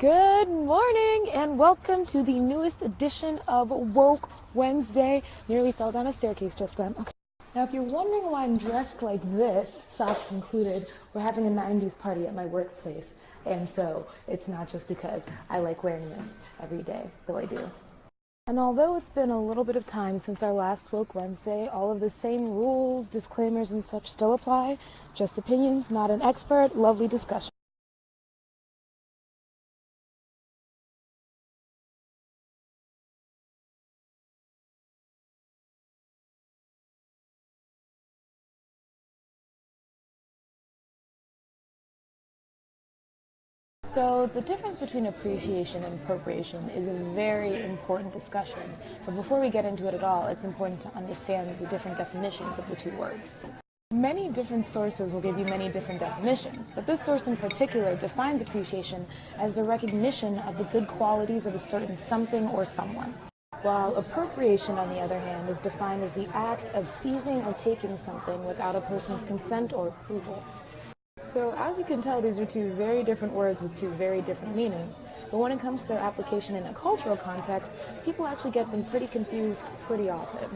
Good morning and welcome to the newest edition of Woke Wednesday. Nearly fell down a staircase just then. Okay. Now if you're wondering why I'm dressed like this, socks included, we're having a 90s party at my workplace. And so it's not just because I like wearing this every day, though I do. And although it's been a little bit of time since our last Woke Wednesday, all of the same rules, disclaimers, and such still apply. Just opinions, not an expert, lovely discussion. So the difference between appreciation and appropriation is a very important discussion. But before we get into it at all, it's important to understand the different definitions of the two words. Many different sources will give you many different definitions, but this source in particular defines appreciation as the recognition of the good qualities of a certain something or someone. While appropriation, on the other hand, is defined as the act of seizing or taking something without a person's consent or approval. So as you can tell, these are two very different words with two very different meanings. But when it comes to their application in a cultural context, people actually get them pretty confused pretty often.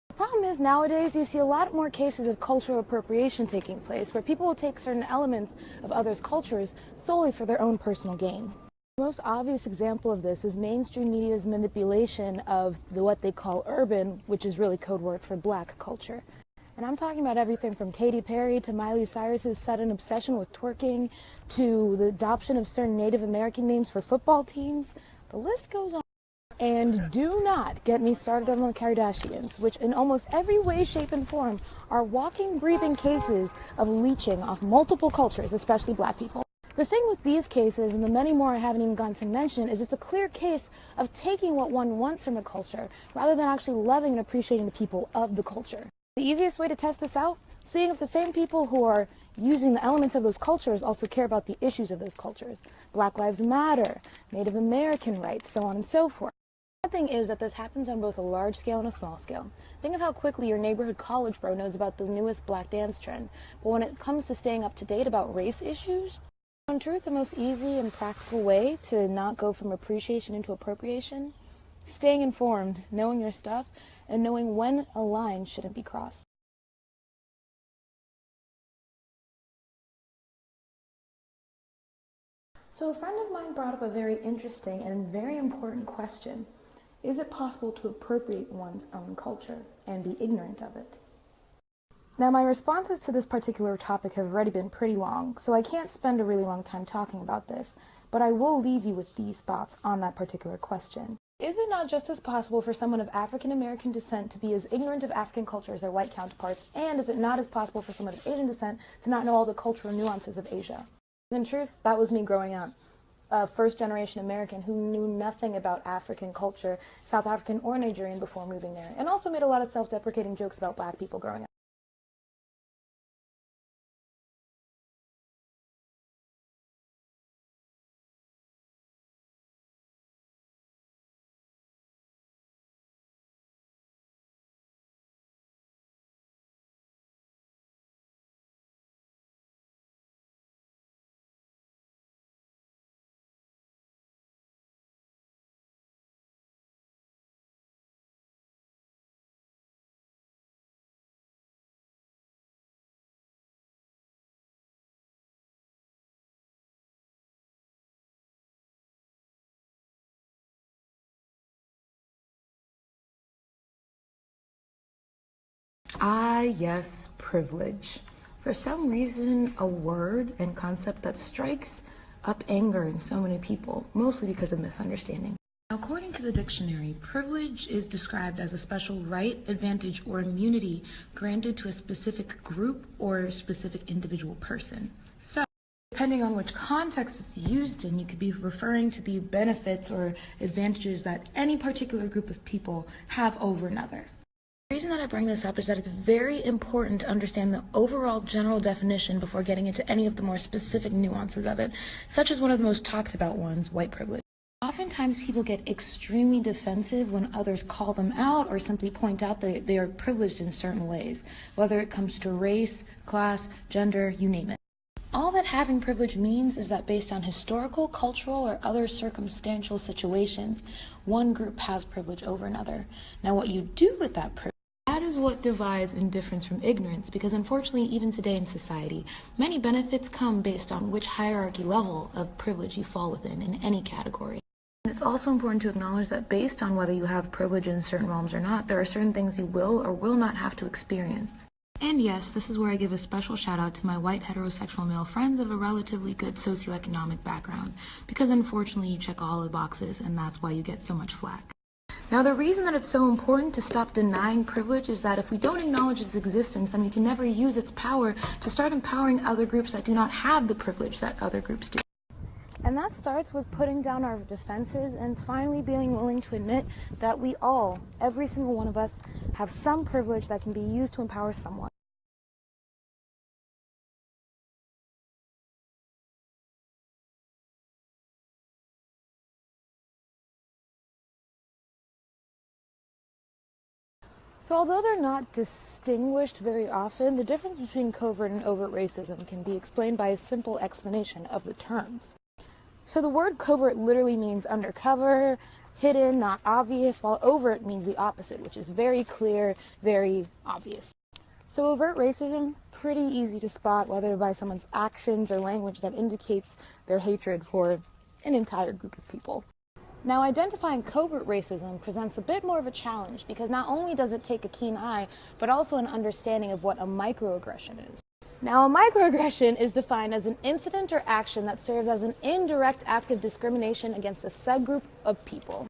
The problem is nowadays you see a lot more cases of cultural appropriation taking place, where people will take certain elements of others' cultures solely for their own personal gain. The most obvious example of this is mainstream media's manipulation of what they call urban, which is really code word for black culture. And I'm talking about everything from Katy Perry to Miley Cyrus's sudden obsession with twerking to the adoption of certain Native American names for football teams. The list goes on. And do not get me started on the Kardashians, which in almost every way, shape, and form are walking, breathing cases of leeching off multiple cultures, especially black people. The thing with these cases, and the many more I haven't even gotten to mention, is it's a clear case of taking what one wants from a culture rather than actually loving and appreciating the people of the culture. The easiest way to test this out, seeing if the same people who are using the elements of those cultures also care about the issues of those cultures. Black Lives Matter, Native American rights, so on and so forth. The thing is that this happens on both a large scale and a small scale. Think of how quickly your neighborhood college bro knows about the newest black dance trend. But when it comes to staying up to date about race issues, in truth, the most easy and practical way to not go from appreciation into appropriation, staying informed, knowing your stuff, and knowing when a line shouldn't be crossed. So a friend of mine brought up a very interesting and very important question. Is it possible to appropriate one's own culture and be ignorant of it? Now, my responses to this particular topic have already been pretty long, so I can't spend a really long time talking about this, but I will leave you with these thoughts on that particular question. Is it not just as possible for someone of African American descent to be as ignorant of African culture as their white counterparts, and is it not as possible for someone of Asian descent to not know all the cultural nuances of Asia? In truth, that was me growing up. A first-generation American who knew nothing about African culture, South African or Nigerian, before moving there, and also made a lot of self-deprecating jokes about black people growing up. Ah, yes, privilege. For some reason, a word and concept that strikes up anger in so many people, mostly because of misunderstanding. According to the dictionary, privilege is described as a special right, advantage, or immunity granted to a specific group or specific individual person. So, depending on which context it's used in, you could be referring to the benefits or advantages that any particular group of people have over another. The reason that I bring this up is that it's very important to understand the overall general definition before getting into any of the more specific nuances of it, such as one of the most talked about ones, white privilege. Oftentimes people get extremely defensive when others call them out or simply point out that they are privileged in certain ways, whether it comes to race, class, gender, you name it. All that having privilege means is that based on historical, cultural, or other circumstantial situations, one group has privilege over another. Now, what you do with that privilege, that is what divides indifference from ignorance, because unfortunately, even today in society, many benefits come based on which hierarchy level of privilege you fall within in any category. And it's also important to acknowledge that based on whether you have privilege in certain realms or not, there are certain things you will or will not have to experience. And yes, this is where I give a special shout out to my white heterosexual male friends of a relatively good socioeconomic background, because unfortunately you check all the boxes and that's why you get so much flack. Now, the reason that it's so important to stop denying privilege is that if we don't acknowledge its existence, then we can never use its power to start empowering other groups that do not have the privilege that other groups do. And that starts with putting down our defenses and finally being willing to admit that we all, every single one of us, have some privilege that can be used to empower someone. So although they're not distinguished very often, the difference between covert and overt racism can be explained by a simple explanation of the terms. So the word covert literally means undercover, hidden, not obvious, while overt means the opposite, which is very clear, very obvious. So overt racism, pretty easy to spot, whether by someone's actions or language that indicates their hatred for an entire group of people. Now, identifying covert racism presents a bit more of a challenge because not only does it take a keen eye, but also an understanding of what a microaggression is. Now, a microaggression is defined as an incident or action that serves as an indirect act of discrimination against a subgroup of people.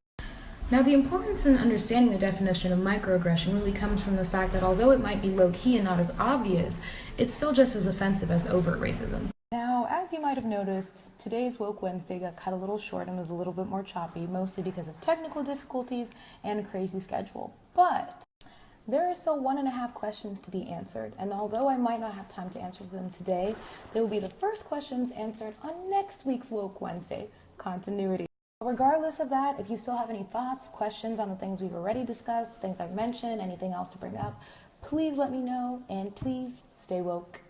Now, the importance in understanding the definition of microaggression really comes from the fact that although it might be low-key and not as obvious, it's still just as offensive as overt racism. Now, as you might have noticed, today's Woke Wednesday got cut a little short and was a little bit more choppy, mostly because of technical difficulties and a crazy schedule. But there are still 1.5 questions to be answered, and although I might not have time to answer them today, they will be the first questions answered on next week's Woke Wednesday, continuity. Regardless of that, if you still have any thoughts, questions on the things we've already discussed, things I've mentioned, anything else to bring up, please let me know, and please stay woke.